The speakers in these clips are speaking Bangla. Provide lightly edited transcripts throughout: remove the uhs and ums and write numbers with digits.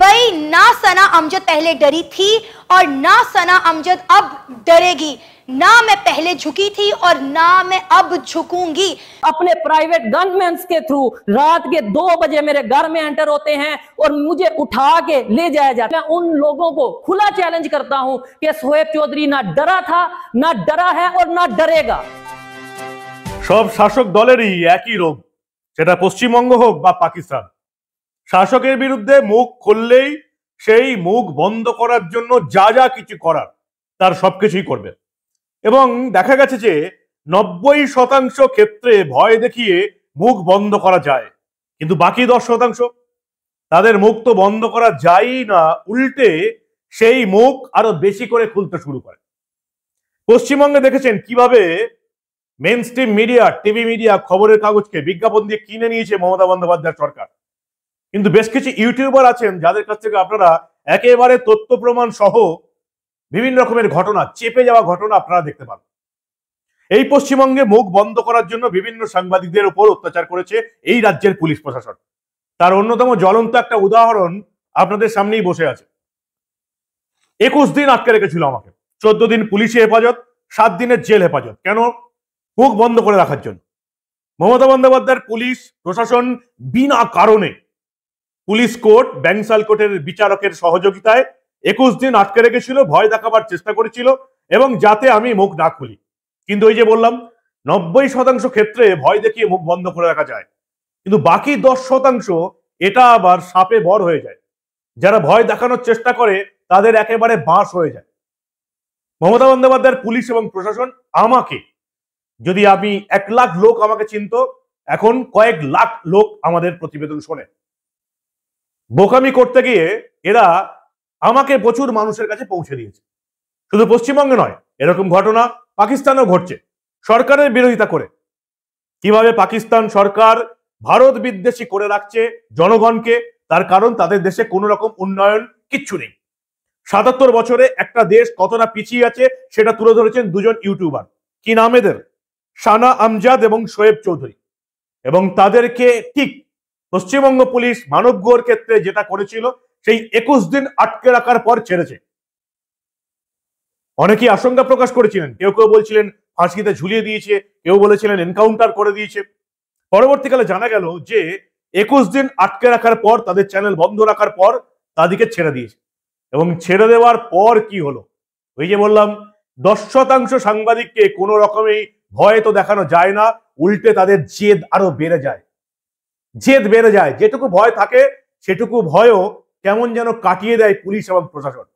वही ना सना अमजद पहले डरी थी और ना सना अमजद अब डरेगी। ना मैं पहले झुकी थी और ना मैं अब झुकूंगी। अपने प्राइवेट गनमैन के थ्रू रात के 2 बजे मेरे घर में एंटर होते हैं और मुझे उठा के ले जाया जाता है। मैं उन लोगों को खुला चैलेंज करता हूं कि शोएब चौधरी ना डरा था, ना डरा है और ना डरेगा। सब शासक दलेरই একই রোগ, সেটা পশ্চিমবঙ্গ হোক বা পাকিস্তান। শাসকের বিরুদ্ধে মুখ খুললেই সেই মুখ বন্ধ করার জন্য যা যা কিছু করার তার সবকিছুই করবে। এবং দেখা গেছে যে 90% ক্ষেত্রে ভয় দেখিয়ে মুখ বন্ধ করা যায়, কিন্তু বাকি 10% তাদের মুখ তো বন্ধ করা যায়ই না, উল্টে সেই মুখ আরো বেশি করে খুলতে শুরু করে। পশ্চিমবঙ্গে দেখেছেন কিভাবে main stream media, TV media, খবরের কাগজকে বিজ্ঞাপন দিয়ে কিনে নিয়েছে মমতা বন্দ্যোপাধ্যায় সরকার। কিন্তু বেশ কিছু ইউটিউবার আছেন যাদের কাছ থেকে আপনারা একেবারে তথ্য প্রমাণ সহ বিভিন্ন রকমের ঘটনা, চেপে যাওয়া ঘটনা আপনারা দেখতে পান। এই পশ্চিমবঙ্গে মুখ বন্ধ করার জন্য বিভিন্ন সাংবাদিকদের উপর অত্যাচার করেছে এই রাজ্যের পুলিশ প্রশাসন। তার অন্যতম জ্বলন্ত একটা উদাহরণ আপনাদের সামনেই বসে আছে। 21 দিন আটকে রেখেছিল আমাকে, 14 দিন পুলিশি হেফাজত, 7 দিনের জেল হেফাজত। কেন? মুখ বন্ধ করে রাখার জন্য। মমতা বন্দ্যোপাধ্যায়ের পুলিশ প্রশাসন বিনা কারণে পুলিশ কোর্ট, ব্যাংসাল কোর্টের বিচারকের সহযোগিতায় 21 দিন আটকে রেখেছিল, ভয় দেখাবার চেষ্টা করেছিল এবং যাতে আমি মুখ না খুলি। কিন্তু ওই যে বললাম 90% ক্ষেত্রে ভয় দেখিয়ে মুখ বন্ধ করে রাখা যায়, কিন্তু বাকি 10% এটা আবার সাপে বর হয়ে যায়। যারা ভয় দেখানোর চেষ্টা করে তাদের একেবারে বাঁশ হয়ে যায়। মমতা বন্দ্যোপাধ্যায়ের পুলিশ এবং প্রশাসন আমাকে, যদি আমি 1 লাখ লোক আমাকে চিনত, এখন কয়েক লাখ লোক আমাদের প্রতিবেদন শোনে। বোকামি করতে গিয়ে এরা আমাকে প্রচুর মানুষের কাছে পৌঁছে দিয়েছে। শুধু পশ্চিমবঙ্গে নয়, এরকম ঘটনা পাকিস্তানেও ঘটছে। সরকারের বিরোধিতা করে কিভাবে পাকিস্তান সরকার ভারত বিদ্বেষী করে রাখছে জনগণকে, তার কারণ তাদের দেশে কোনো রকম উন্নয়ন কিচ্ছু নেই। 77 বছরে একটা দেশ কতটা পিছিয়ে আছে সেটা তুলে ধরেছেন দুজন ইউটিউবার। কি নাম এদের? সানা আমজাদ এবং শোয়েব চৌধুরী। এবং তাদেরকে ঠিক পশ্চিমবঙ্গ পুলিশ মানবগোর ক্ষেত্রে যেটা করেছিল সেই 21 দিন আটকে রাখার পর ছেড়েছে। অনেকেই আশঙ্কা প্রকাশ করেছিলেন, কেউ কেউ বলছিলেন ফাঁসিতে ঝুলিয়ে দিয়েছে, কেউ বলেছিলেন এনকাউন্টার করে দিয়েছে। পরবর্তীকালে জানা গেল যে 21 দিন আটকে রাখার পর, তাদের চ্যানেল বন্ধ রাখার পর তাদেরকে ছেড়ে দিয়েছে। এবং ছেড়ে দেওয়ার পর কি হলো? ওই যে বললাম 10% সাংবাদিককে কোনো রকমেই ভয় তো দেখানো যায় না, উল্টে তাদের জেদ আরো বেড়ে যায়। জেদ বেড়ে যায়, যেটুকু ভয় থাকে সেটুকু ভয়ও কেমন যেন কাটিয়ে দেয় পুলিশ এবং প্রশাসন।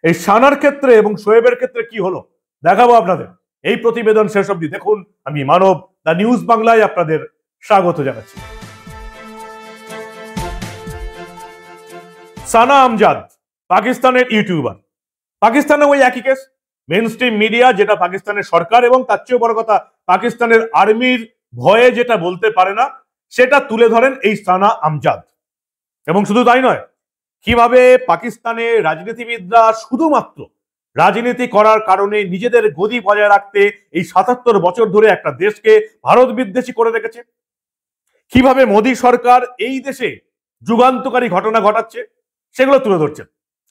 এই সানার ক্ষেত্রে এবং শোয়েবের ক্ষেত্রে কি হলো দেখাবো আপনাদের। এই প্রতিবেদন শেষ অবধি দেখুন। আমি মানব, দ্য নিউজ বাংলায় আপনাদের স্বাগত জানাচ্ছি। সানা আমজাদ পাকিস্তানের ইউটিউবার। পাকিস্তানে ওই একই কেস, মেইন স্ট্রিম মিডিয়া, যেটা পাকিস্তানের সরকার এবং তার চেয়েও বড় কথা পাকিস্তানের আর্মির ভয়ে যেটা বলতে পারে না, সেটা তুলে ধরেন এই সানা আমজাদ। এবং শুধু তাই নয়, কিভাবে পাকিস্তানে রাজনীতিবিদরা শুধুমাত্র রাজনীতি করার কারণে নিজেদের গদি বজায় রাখতে এই 77 বছর ধরে একটা দেশকে ভারত বিদ্বেষী করে রেখেছে, কিভাবে মোদী সরকার এই দেশে যুগান্তকারী ঘটনা ঘটাচ্ছে সেগুলো তুলে ধরছেন।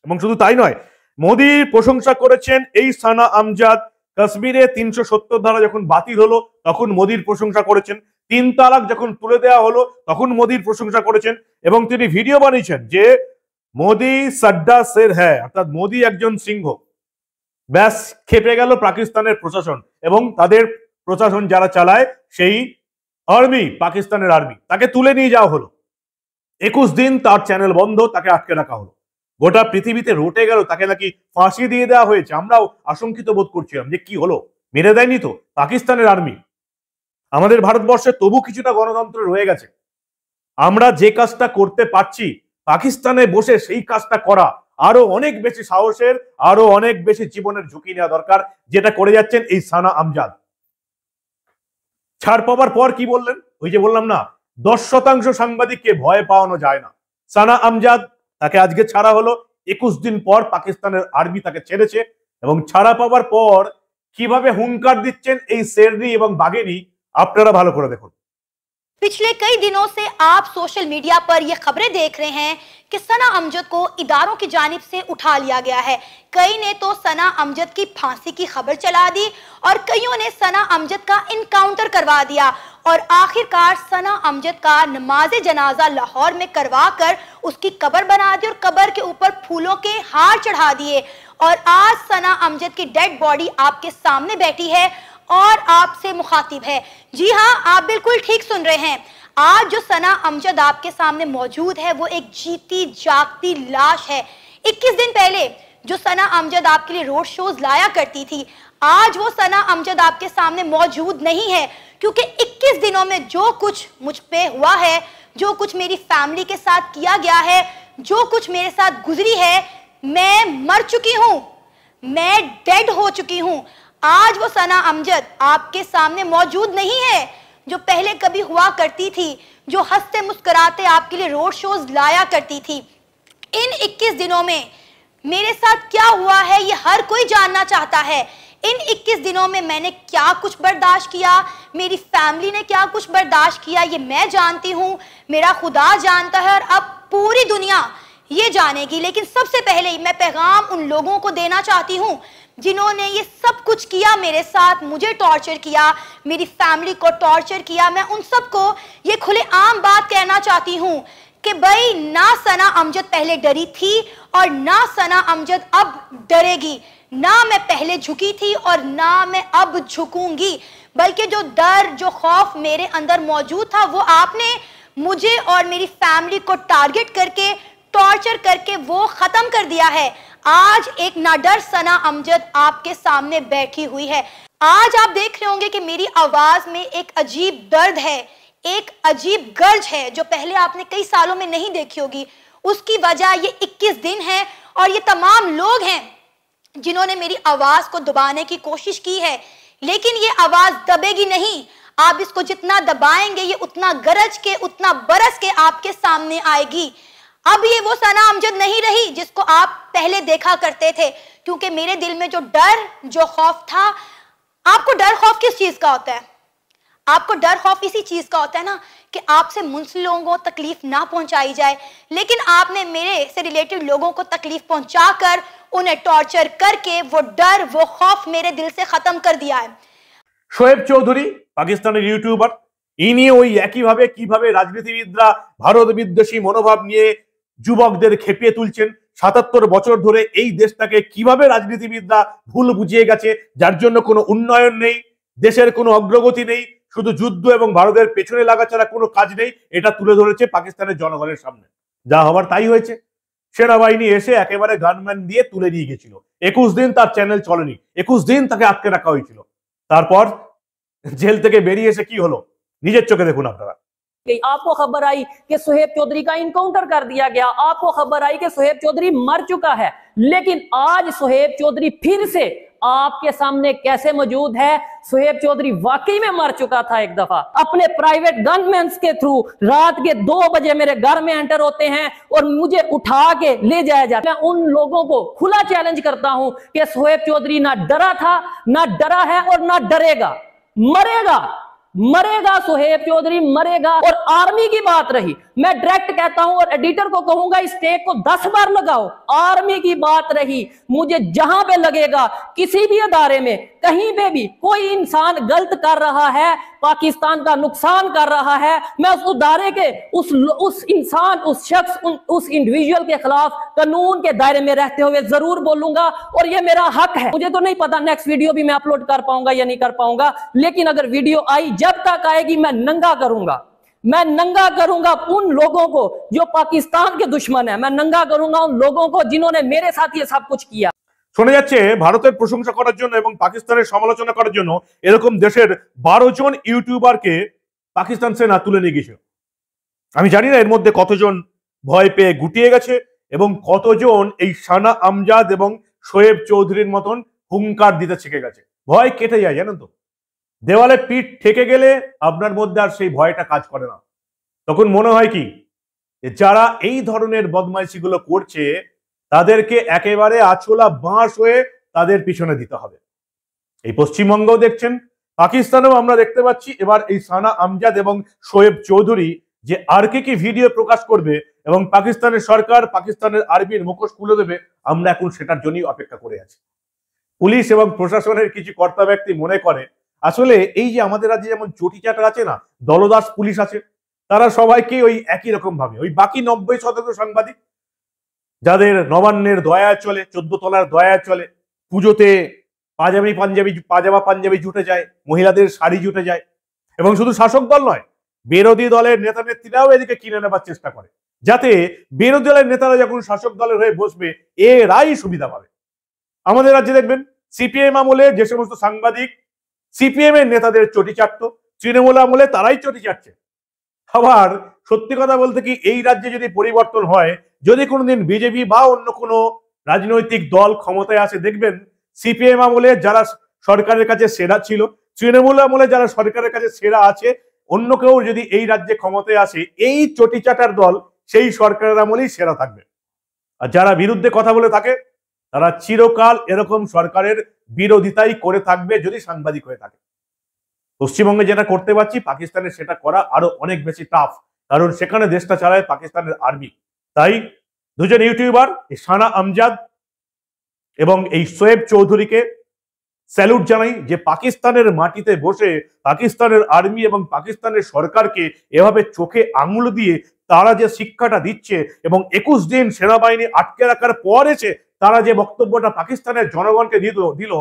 এবং শুধু তাই নয়, মোদীর প্রশংসা করেছেন এই সানা আমজাদ। কাশ্মীরে 370 ধারা যখন বাতিল হলো তখন মোদীর প্রশংসা করেছেন। 3 তালাক যখন তুলে দেওয়া হলো তখন মোদীর প্রশংসা করেছেন। এবং তিনি ভিডিও বানিয়েছেন যে মোদী সাড্ডা শের হ্যাঁ, অর্থাৎ মোদী একজন সিংহ। ব্যাস, খেপে গেল পাকিস্তানের প্রশাসন এবং তাদের প্রশাসন যারা চালায় সেই আর্মি, পাকিস্তানের আর্মি, তাকে তুলে নিয়ে যাওয়া হলো। 21 দিন তার চ্যানেল বন্ধ, তাকে আটকে রাখা হলো। গোটা পৃথিবীতে রটে গেল, তাকে নাকি ফাঁসি দিয়ে দেওয়া হয়েছে। আমরাও আশঙ্কিত বোধ করছিলাম যে কি হলো, মেরে দেয়নি তো পাকিস্তানের আর্মি। আমাদের ভারতবর্ষে তবু কিছুটা গণতন্ত্র রয়ে গেছে। আমরা যে কাজটা করতে পারছি, পাকিস্তানে বসে সেই কাজটা করা আরো অনেক বেশি সাহসের, আরো অনেক বেশি জীবনের ঝুঁকি নেওয়া দরকার, যেটা করে যাচ্ছেন এই সানা আমজাদ। ছাড় পাওয়ার পর কি বললেন? ওই যে বললাম না, 10% সাংবাদিককে ভয় পাওয়ানো যায় না। সানা আমজাদ, তাকে আজকে ছাড়া হলো। 21 দিন পর পাকিস্তানের আর্মি তাকে ছেড়েছে। এবং ছাড়া পাওয়ার পর কিভাবে হুঙ্কার দিচ্ছেন এই শেরনি এবং বাঘেনি, আপনারা ভালো করে দেখুন। पिछले कई दिनों से आप सोशल मीडिया पर यह खबरें देख रहे हैं कि सना अमजद को इदारों की जानिब से उठा लिया गया है। कई ने तो सना अमजद की फांसी की खबर चला दी और कईयों ने सना अमजद का इनकाउंटर करवा दिया और आखिरकार सना अमजद का नमाज जनाजा लाहौर में करवा कर उसकी कब्र बना दी और कब्र के ऊपर फूलों के हार चढ़ा दिए। और आज सना अमजद की डेड बॉडी आपके सामने बैठी है और आपसे मुखातिब है। जी हाँ, आप बिल्कुल ठीक सुन रहे हैं। आज जो सना अमजद आपके सामने मौजूद है वो एक जीती जागती लाश है। 21 दिन पहले जो सना अमजद आपके लिए रोड शोज लाया करती थी, आज वो सना अमजद आपके सामने मौजूद नहीं है, क्योंकि 21 दिनों में जो कुछ मुझ पे हुआ है, जो कुछ मेरी फैमिली के साथ किया गया है, जो कुछ मेरे साथ गुजरी है, मैं मर चुकी हूं, मैं डेड हो चुकी हूं। आज वो सना अमजद आपके सामने मौजूद नहीं है जो पहले कभी हुआ करती थी, जो हंसते मुस्कुराते आपके लिए रोड शोज लाया करती थी। इन 21 दिनों में मेरे साथ क्या हुआ है ये हर कोई जानना चाहता है। इन 21 दिनों में मैंने क्या कुछ बर्दाश्त किया, मेरी फैमिली ने क्या कुछ बर्दाश्त किया, ये मैं जानती हूँ, मेरा खुदा जानता है और अब पूरी दुनिया ये जानेगी। लेकिन सबसे पहले मैं पैगाम उन लोगों को देना चाहती हूँ जिन्होंने ये सब कुछ किया मेरे साथ, मुझे टॉर्चर किया, मेरी फैमिली को टॉर्चर किया। मैं उन सबको ये खुलेआम बात कहना चाहती हूँ कि भाई, ना सना अमजद पहले डरी थी और ना सना अमजद अब डरेगी। ना मैं पहले झुकी थी और ना मैं अब झुकूंगी, बल्कि जो डर, जो खौफ मेरे अंदर मौजूद था वो आपने मुझे और मेरी फैमिली को टारगेट करके, टॉर्चर करके वो खत्म कर दिया है। आज एक नाडर सना अमजद आपके सामने बैठी हुई है। आज आप देख रहे होंगे कि मेरी आवाज में एक अजीब दर्द है, एक अजीब गर्ज है जो पहले आपने कई सालों में नहीं देखी होगी। उसकी वजह ये 21 दिन है और ये तमाम लोग हैं जिन्होंने मेरी आवाज को दबाने की कोशिश की है, लेकिन ये आवाज दबेगी नहीं। आप इसको जितना दबाएंगे ये उतना गरज के, उतना बरस के आपके सामने आएगी। अब ये वो सना अमजद नहीं रही जिसको आप पहले देखा करते थे, क्योंकि मेरे दिल में जो डर, जो खौफ था। आपको डर खौफ किस चीज का होता है? आपको डर खौफ इसी चीज का होता है ना कि आपसे मुंसलिक लोगों को तकलीफ ना पहुंचाई जाए, लेकिन आपने मेरे से रिलेटेड लोगों को तकलीफ पहुंचाकर, उन्हें टॉर्चर करके वो डर, वो खौफ मेरे दिल से खत्म कर दिया है। শোয়েব চৌধুরী পাকিস্তানের ইউটিউবার, ইনি ওই একইভাবে কিভাবে রাজনীতিবিদরা ভারত বিদ্বেষী মনোভাব নিয়ে যুবকদের খেপিয়ে তুলছেন, ৭৭ বছর ধরে এই দেশটাকে কিভাবে রাজনীতিবিদরা ভুল বুঝিয়ে গেছে, যার জন্য কোনো উন্নয়ন নেই, দেশের কোনো অগ্রগতি নেই, শুধু যুদ্ধ এবং ভারতের পেছনে লাগা ছাড়া কোনো কাজ নেই, এটা তুলে ধরেছে পাকিস্তানের জনগণের সামনে। যা হবার তাই হয়েছে। সেনাবাহিনী এসে একেবারে গানম্যান দিয়ে তুলে নিয়ে গেছিল। 21 দিন তার চ্যানেল চলেনি, 21 দিন তাকে আটকে রাখা হয়েছিল। তারপর জেল থেকে বেরিয়ে এসে কি হলো নিজের চোখে দেখুন আপনারা। आपको खबर आई कि सुहेब चौधरी का इनकाउंटर कर दिया गया, आपको खबर आई कि सुहेब चौधरी मर चुका है, लेकिन आज सुहेब चौधरी फिर से आपके सामने कैसे मौजूद है? सुहेब चौधरी वाकई में मर चुका था। एक दफा अपने प्राइवेट गनमैन के थ्रू रात के 2 बजे मेरे घर में एंटर होते हैं और मुझे उठा के ले जाया जाता है। मैं उन लोगों को खुला चैलेंज करता हूं कि सुहेब चौधरी ना डरा था, ना डरा है और ना डरेगा। मरेगा, मरेगा, सुहेब चौधरी मरेगा। और आर्मी की बात रही, मैं डायरेक्ट कहता हूं और एडिटर को कहूंगा इस टेक को 10 बार लगाओ। आर्मी की बात रही, मुझे जहां पे लगेगा, किसी भी अदारे में, कहीं पे भी कोई इंसान गलत कर रहा है, पाकिस्तान का नुकसान कर रहा है, मैं उस अदारे के, उस इंसान, उस शख्स, उस इंडिविजुअल के खिलाफ कानून के दायरे में रहते हुए जरूर बोलूंगा और ये मेरा हक है। मुझे तो नहीं पता नेक्स्ट वीडियो भी मैं अपलोड कर पाऊंगा या नहीं कर पाऊंगा, लेकिन अगर वीडियो आई, जब तक आएगी मैं नंगा करूंगा। मैं नंगा करूंगा उन लोगों को जो पाकिस्तान के दुश्मन है, मैं नंगा करूंगा उन लोगों को जिन्होंने मेरे साथ ये सब कुछ किया। শোনা যাচ্ছে ভারতের প্রশংসা করার জন্য এবং পাকিস্তানের সমালোচনা করার জন্য এরকম দেশের 12 জন ইউটিউবারকে পাকিস্তান সেনা তুলে নিয়ে গেছে। আমি জানি না এর মধ্যে কতজন ভয় পেয়ে গুটিয়ে গেছে এবং কতজন এই সানা আমজাদ এবং শোয়েব চৌধুরীর মতন হুঙ্কার দিতে শিখে গেছে। ভয় কেটে যায় জানেন তো, দেওয়ালে পিঠ ঠেকে গেলে আপনার মধ্যে আর সেই ভয়টা কাজ করে না। তখন মনে হয় কি যারা এই ধরনের বদমাইশিগুলো করছে তাদেরকে একেবারে আছলা বাঁশ হয়ে তাদের পিছনে দিতে হবে। এই পশ্চিমবঙ্গও দেখছেন পাকিস্তানেও আমরা দেখতে পাচ্ছি এবার এই সানা আমজাদ এবং শোয়েব চৌধুরী যে আর কি ভিডিও প্রকাশ করবে এবং পাকিস্তানের সরকার পাকিস্তানের আর্মির মুখোশ খুলে দেবে, আমরা এখন সেটার জন্যই অপেক্ষা করে আছি। পুলিশ এবং প্রশাসনের কিছু কর্তা ব্যক্তি মনে করে আসলে এই যে আমাদের রাজ্যে যেমন চটিচাটা আছে না, দলদাস পুলিশ আছে, তারা সবাইকে ওই একই রকম ভাবে ওই বাকি 90% সাংবাদিক যাদের নবান্নের দয়ায় চলে, 14 তলার দয়ায় চলে, পুজোতে পাজামা পাঞ্জাবি জুটে যায়, মহিলাদের শাড়ি জুটে যায়, এবং শুধু শাসক দল নয় বিরোধী দলের নেতা নেত্রীরাও এদিকে কিনে নেবার চেষ্টা করে যাতে বিরোধী দলের নেতারা যখন শাসক দলের হয়ে বসবে এরাই সুবিধা পাবে। আমাদের রাজ্যে দেখবেন সিপিএম আমলে যে সমস্ত সাংবাদিক সিপিএম এর নেতাদের চটি চাটত, তৃণমূল আমলে তারাই চটি চাটছে। আবার সত্যি কথা বলতে কি, এই রাজ্যে যদি পরিবর্তন হয়, যদি কোনোদিন বিজেপি বা অন্য কোনো রাজনৈতিক দল ক্ষমতায় আসে, দেখবেন সিপিএম আমলে যারা সরকারের কাছে সেরা ছিল, তৃণমূল আমলে যারা সরকারের কাছে সেরা আছে, অন্য কেউ যদি এই রাজ্যে ক্ষমতায় আসে, এই চটি চাটার দল সেই সরকারের আমলেই সেরা থাকবে। আর যারা বিরুদ্ধে কথা বলে থাকে তারা চিরকাল এরকম সরকারের বিরোধিতাই করে থাকবে যদি সাংবাদিক হয়ে থাকে। পশ্চিমবঙ্গে যেটা করতে পারছি, পাকিস্তানে সেটা করা আরো অনেক বেশি টাফ, কারণ সেখানে দেশটা চালায় পাকিস্তানের আর্মি। তাই দুজন ইউটিউবার সানা আমজাদ এবং এই শোয়েব চৌধুরীকে স্যালুট জানাই যে পাকিস্তানের মাটিতে বসে পাকিস্তানের আর্মি এবং পাকিস্তানের সরকারকে এভাবে চোখে আঙুল দিয়ে তারা যে শিক্ষাটা দিচ্ছে এবং 21 দিন সেনাবাহিনী আটকে রাখার পর এসে তারা যে বক্তব্যটা পাকিস্তানের জনগণকে দিল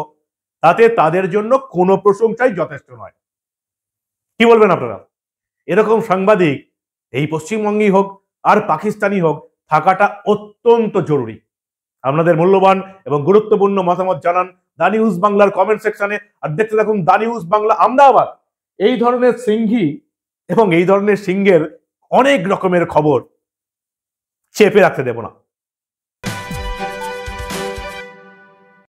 তাতে তাদের জন্য কোনো প্রশংসাই যথেষ্ট নয়। কি বলবেন আপনারা? এরকম সাংবাদিক এই পশ্চিমবঙ্গেই হোক আর পাকিস্তানি হোক থাকাটা অত্যন্ত জরুরি। আপনাদের মূল্যবান এবং গুরুত্বপূর্ণ মতামত জানান দা নিউজ বাংলার কমেন্ট সেকশনে। আর দেখতে থাকুন দা নিউজ বাংলা। আমরা আবার এই ধরনের সিংহী এবং এই ধরনের সিংহের অনেক রকমের খবর চেপে রাখতে দেব না।